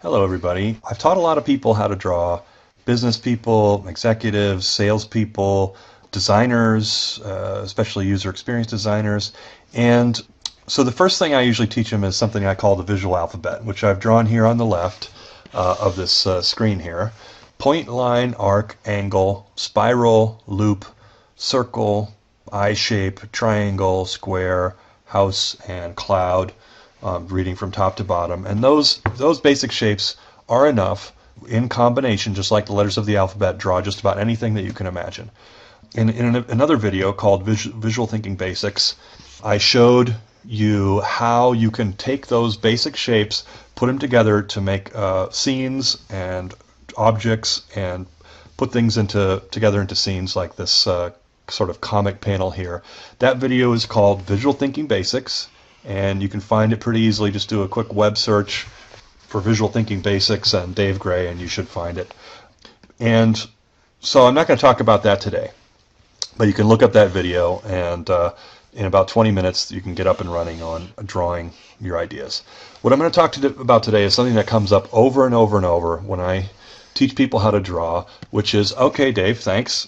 Hello, everybody. I've taught a lot of people how to draw: business people, executives, salespeople, designers, especially user experience designers. And so the first thing I usually teach them is something I call the visual alphabet, which I've drawn here on the left of this screen here. Point, line, arc, angle, spiral, loop, circle, eye shape, triangle, square, house, and cloud, reading from top to bottom. And those basic shapes are enough in combination, just like the letters of the alphabet, draw just about anything that you can imagine. In another video called Visual Thinking Basics, I showed you how you can take those basic shapes, put them together to make scenes and objects, and put things together into scenes like this sort of comic panel here. That video is called Visual Thinking Basics, and you can find it pretty easily. Just do a quick web search for Visual Thinking Basics and Dave Gray, and you should find it. And so I'm not going to talk about that today, but you can look up that video, and in about 20 minutes you can get up and running on drawing your ideas. What I'm going to talk about today is something that comes up over and over and over when I teach people how to draw, which is, okay, Dave, thanks.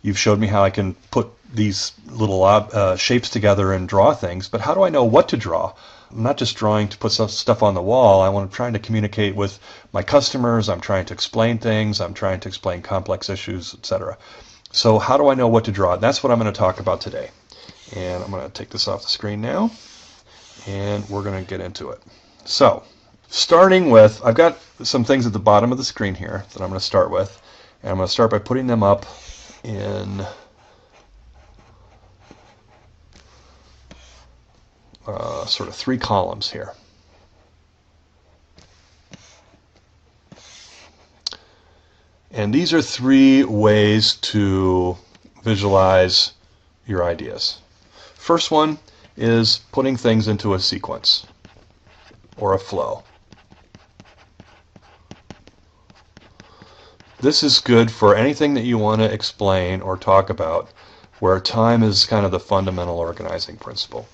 You've showed me how I can put these little shapes together and draw things, but how do I know what to draw? I'm not just drawing to put stuff on the wall. I'm trying to communicate with my customers. I'm trying to explain things. I'm trying to explain complex issues, etc. So how do I know what to draw? That's what I'm going to talk about today. And I'm going to take this off the screen now, and we're going to get into it. So, starting with, I've got some things at the bottom of the screen here that I'm going to start with, and I'm going to start by putting them up in sort of 3 columns here. And these are 3 ways to visualize your ideas. First one is putting things into a sequence or a flow. This is good for anything that you want to explain or talk about, where time is kind of the fundamental organizing principle.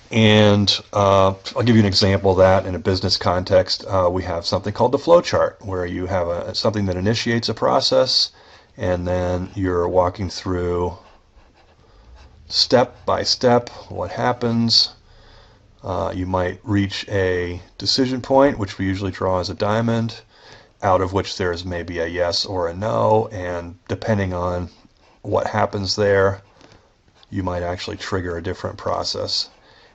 And I'll give you an example of that in a business context. We have something called the flow chart, where you have something that initiates a process, and then you're walking through step by step what happens. You might reach a decision point, which we usually draw as a diamond, out of which there's maybe a yes or a no, and depending on what happens there, you might actually trigger a different process.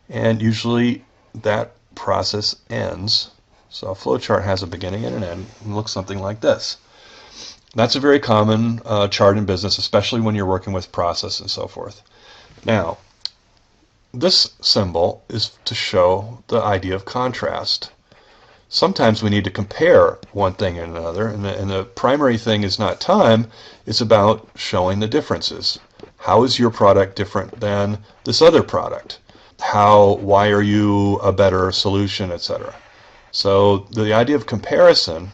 And usually that process ends. So a flowchart has a beginning and an end, and looks something like this. That's a very common chart in business, especially when you're working with process and so forth. Now, this symbol is to show the idea of contrast. Sometimes we need to compare one thing and another, and the primary thing is not time, it's about showing the differences. How is your product different than this other product? Why are you a better solution, etc. So the idea of comparison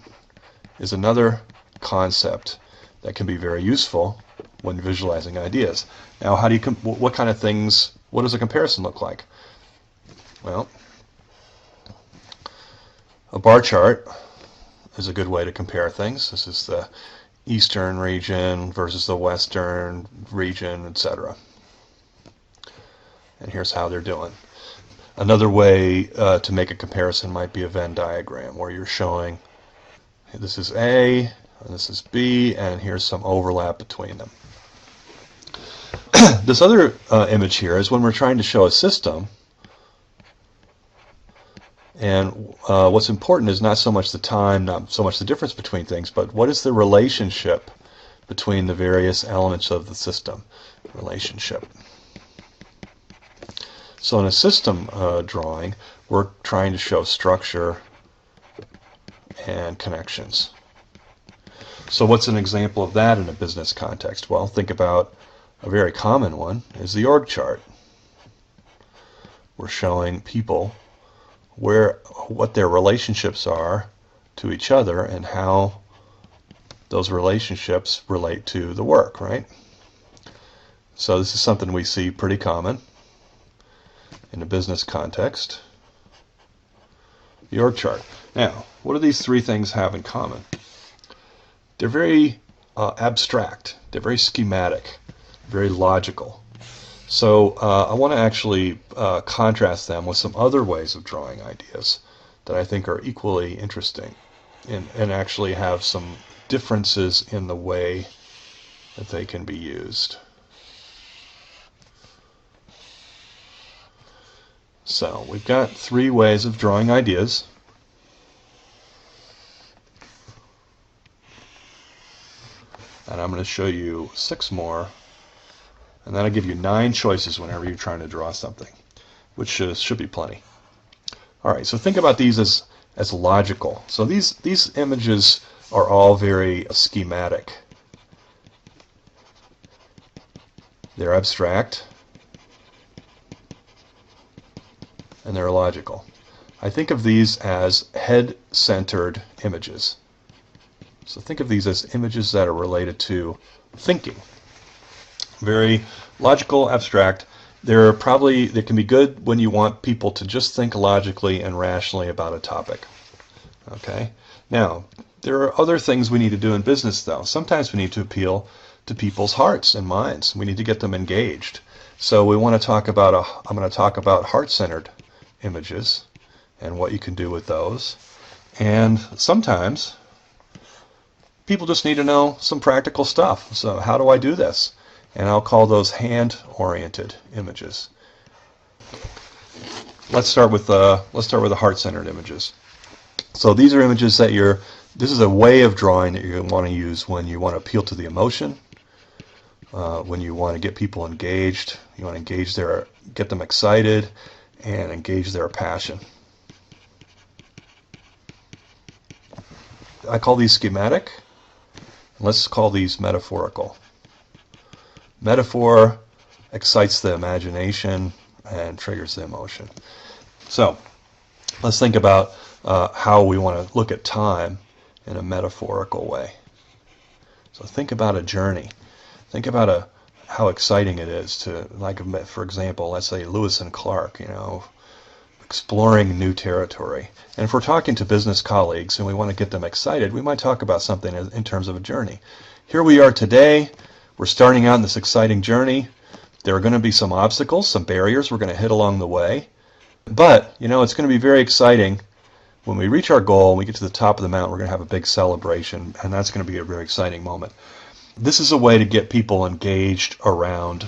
is another concept that can be very useful when visualizing ideas. Now, what kind of things, what does a comparison look like? Well, a bar chart is a good way to compare things. This is the eastern region versus the western region, etc. And here's how they're doing. Another way to make a comparison might be a Venn diagram, where you're showing this is A and this is B, and here's some overlap between them. This other image here is when we're trying to show a system, and what's important is not so much the time, not so much the difference between things, but what is the relationship between the various elements of the system. Relationship. So in a system drawing, we're trying to show structure and connections. So what's an example of that in a business context? Well, think about a very common one is the org chart. We're showing people what their relationships are to each other and how those relationships relate to the work, right? So this is something we see pretty common in a business context. The org chart. Now, what do these three things have in common? They're very abstract. They're very schematic, very logical. So I want to actually contrast them with some other ways of drawing ideas that I think are equally interesting and actually have some differences in the way that they can be used. So we've got three ways of drawing ideas. And I'm going to show you 6 more. And then I'll give you 9 choices whenever you're trying to draw something, which should be plenty. All right, so think about these as logical. So these images are all very schematic. They're abstract, and they're logical. I think of these as head-centered images. So think of these as images that are related to thinking. Very logical, abstract. They can be good when you want people to just think logically and rationally about a topic. Okay? Now, there are other things we need to do in business, though. Sometimes we need to appeal to people's hearts and minds. We need to get them engaged. So we want to talk about I'm going to talk about heart-centered images and what you can do with those. And sometimes people just need to know some practical stuff. So how do I do this? And I'll call those hand-oriented images. Let's start with the heart-centered images. So these are images that this is a way of drawing that you want to use when you want to appeal to the emotion, when you want to get people engaged, you want to get them excited, and engage their passion. I call these schematic. Let's call these metaphorical. Metaphor excites the imagination and triggers the emotion. So let's think about how we want to look at time in a metaphorical way. So think about a journey. Think about how exciting it is to, for example, let's say Lewis and Clark, exploring new territory. And if we're talking to business colleagues and we want to get them excited, we might talk about something in terms of a journey. Here we are today. We're starting out on this exciting journey. There are going to be some obstacles, some barriers we're going to hit along the way. But, it's going to be very exciting. When we reach our goal and we get to the top of the mountain, we're going to have a big celebration, and that's going to be a very exciting moment. This is a way to get people engaged around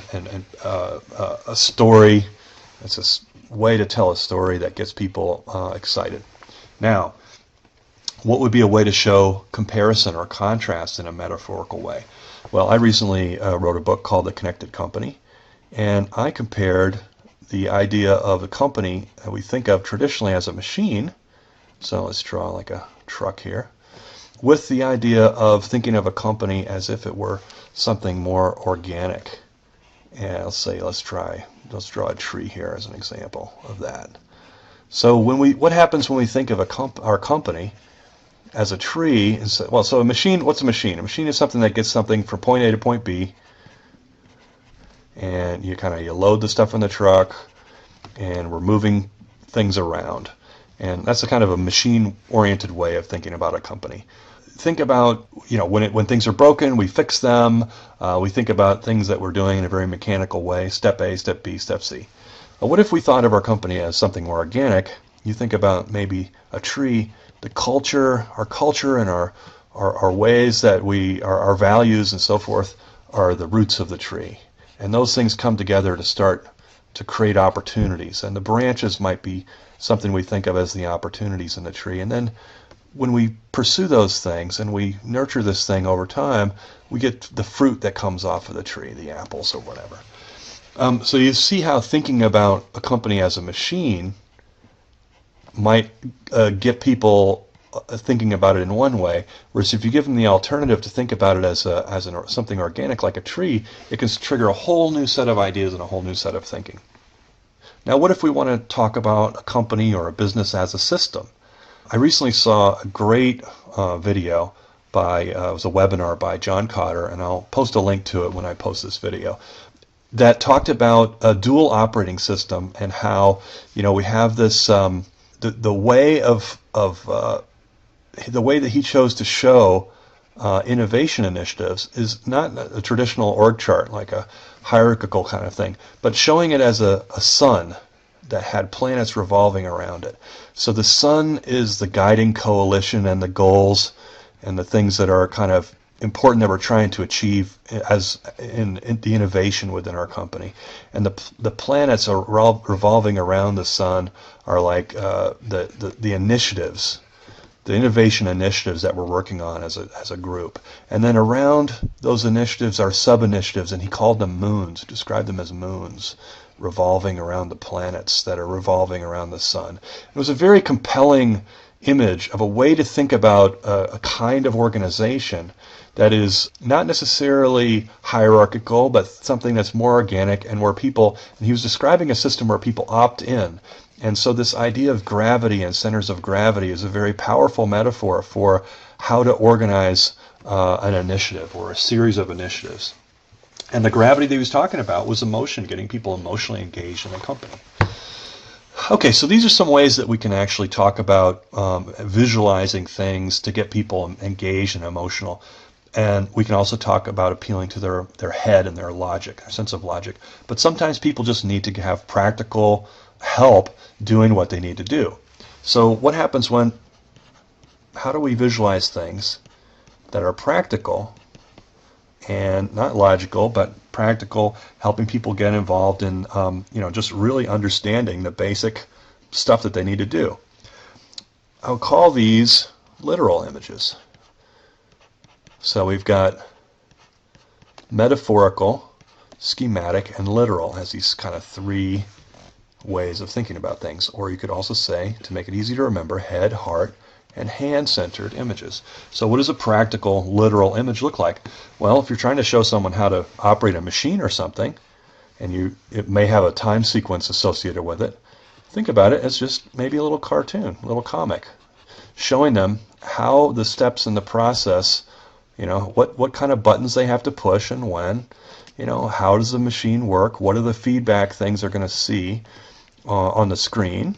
a story. It's a way to tell a story that gets people excited. Now, what would be a way to show comparison or contrast in a metaphorical way? Well, I recently wrote a book called The Connected Company, and I compared the idea of a company that we think of traditionally as a machine, so let's draw like a truck here, with the idea of thinking of a company as if it were something more organic. And let's draw a tree here as an example of that. So what happens when we think of our company as a tree? So a machine, what's a machine? A machine is something that gets something from point A to point B, and you load the stuff in the truck, and we're moving things around. And that's a kind of a machine-oriented way of thinking about a company. Think about, when things are broken, we fix them. We think about things that we're doing in a very mechanical way, step A, step B, step C. What if we thought of our company as something more organic? You think about maybe a tree, our culture and our ways that our values and so forth are the roots of the tree. And those things come together to start to create opportunities. And the branches might be something we think of as the opportunities in the tree. And then when we pursue those things and we nurture this thing over time, we get the fruit that comes off of the tree, the apples or whatever. So you see how thinking about a company as a machine might get people thinking about it in one way, whereas if you give them the alternative to think about it as something organic like a tree, it can trigger a whole new set of ideas and a whole new set of thinking. Now, what if we want to talk about a company or a business as a system? I recently saw a great video it was a webinar by John Cotter, and I'll post a link to it when I post this video, that talked about a dual operating system and how, we have this the way the way that he chose to show innovation initiatives is not a traditional org chart, like a hierarchical kind of thing, but showing it as a sun that had planets revolving around it. So the sun is the guiding coalition and the goals and the things that are kind of important that we're trying to achieve as in the innovation within our company. And the planets are revolving around the sun are like the initiatives, the innovation initiatives that we're working on as a group. And then around those initiatives are sub-initiatives, and he called them moons, described them as moons, revolving around the planets that are revolving around the sun. It was a very compelling image of a way to think about a kind of organization that is not necessarily hierarchical, but something that's more organic and where people, and he was describing a system where people opt in. And so this idea of gravity and centers of gravity is a very powerful metaphor for how to organize an initiative or a series of initiatives. And the gravity that he was talking about was emotion, getting people emotionally engaged in a company. Okay, so these are some ways that we can actually talk about visualizing things to get people engaged and emotional. And we can also talk about appealing to their head and their logic, their sense of logic. But sometimes people just need to have practical help doing what they need to do. So what happens how do we visualize things that are practical and not logical, but practical, helping people get involved in, just really understanding the basic stuff that they need to do? I'll call these literal images. So we've got metaphorical, schematic, and literal as these kind of three ways of thinking about things. Or you could also say, to make it easy to remember, head, heart, and hand-centered images. So what does a practical, literal image look like? Well, if you're trying to show someone how to operate a machine or something, and it may have a time sequence associated with it, think about it as just maybe a little cartoon, a little comic, showing them how the steps in the process, what kind of buttons they have to push and when, how does the machine work, what are the feedback things they're going to see on the screen.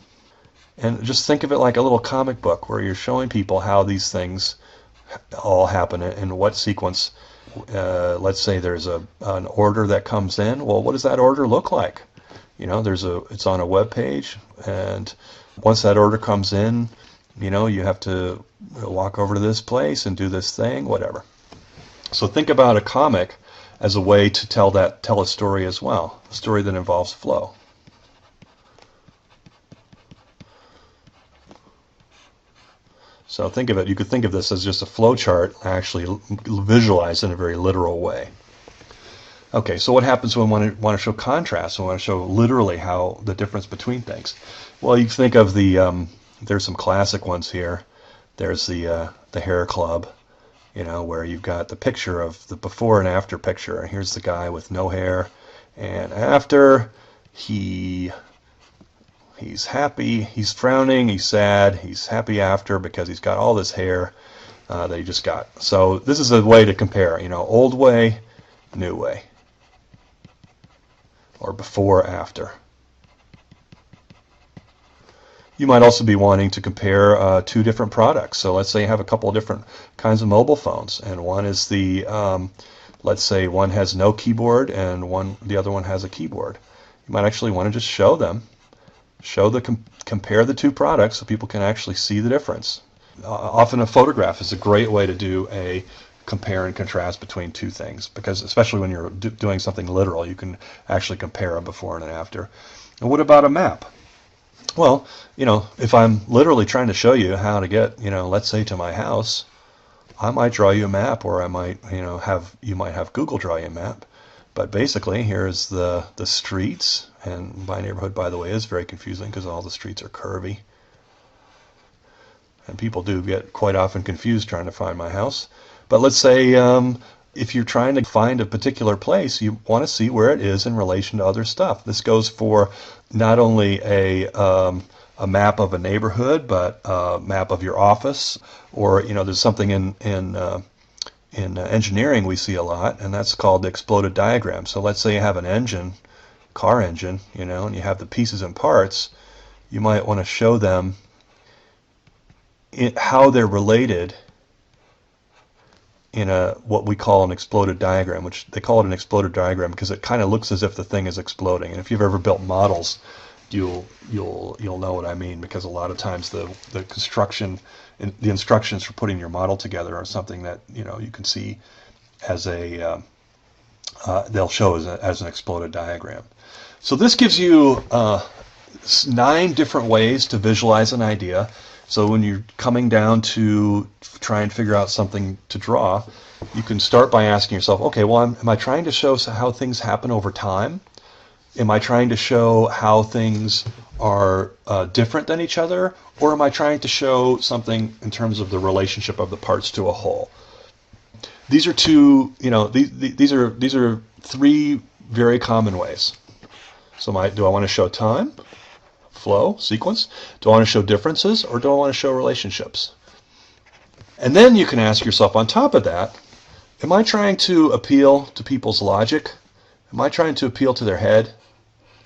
And just think of it like a little comic book where you're showing people how these things all happen in what sequence. Let's say there's an order that comes in. Well, what does that order look like? It's on a web page, and once that order comes in, you have to walk over to this place and do this thing, whatever. So think about a comic as a way to tell a story as well, a story that involves flow. So think of it, you could think of this as just a flow chart, actually visualized in a very literal way. Okay, so what happens when we want to show contrast, when we want to show literally how the difference between things? Well, you think of there's some classic ones here. There's the hair club, where you've got the picture of the before and after picture. And here's the guy with no hair, and after he's happy, he's frowning, he's sad, he's happy after because he's got all this hair that he just got. So this is a way to compare, old way, new way, or before, after. You might also be wanting to compare two different products. So let's say you have a couple of different kinds of mobile phones, and one is let's say one has no keyboard and the other one has a keyboard. You might actually want to just show them. Compare the two products so people can actually see the difference. Often a photograph is a great way to do a compare and contrast between two things, because especially when you're doing something literal, you can actually compare a before and an after. And what about a map? Well, if I'm literally trying to show you how to get, let's say to my house, I might draw you a map, or I might, you might have Google draw you a map. But basically, here's the streets, and my neighborhood, by the way, is very confusing because all the streets are curvy. And people do get quite often confused trying to find my house. But let's say if you're trying to find a particular place, you want to see where it is in relation to other stuff. This goes for not only a map of a neighborhood, but a map of your office, or there's something in engineering we see a lot, and that's called the exploded diagram. So let's say you have an engine, car engine, and you have the pieces and parts. You might want to show them how they're related in a what we call an exploded diagram, which they call it an exploded diagram because it kind of looks as if the thing is exploding. And if you've ever built models, you'll know what I mean, because a lot of times the construction and the instructions for putting your model together are something that you can see as a they'll show as an exploded diagram. So this gives you 9 different ways to visualize an idea. So when you're coming down to try and figure out something to draw, you can start by asking yourself, okay, well, am I trying to show how things happen over time? Am I trying to show how things are different than each other? Or am I trying to show something in terms of the relationship of the parts to a whole? These are these are 3 very common ways. So do I want to show time, flow, sequence? Do I want to show differences, or do I want to show relationships? And then you can ask yourself on top of that, am I trying to appeal to people's logic? Am I trying to appeal to their head?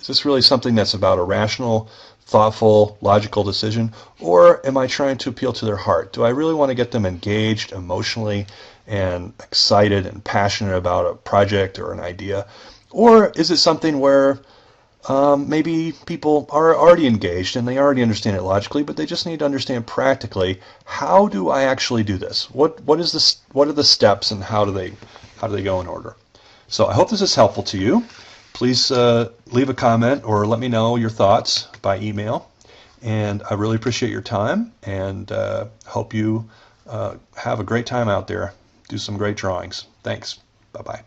Is this really something that's about a rational, thoughtful, logical decision? Or am I trying to appeal to their heart? Do I really want to get them engaged emotionally and excited and passionate about a project or an idea? Or is it something where maybe people are already engaged and they already understand it logically, but they just need to understand practically, how do I actually do this? What are the steps, and how do they go in order? So I hope this is helpful to you. Please leave a comment or let me know your thoughts by email. And I really appreciate your time, and hope you have a great time out there. Do some great drawings. Thanks. Bye-bye.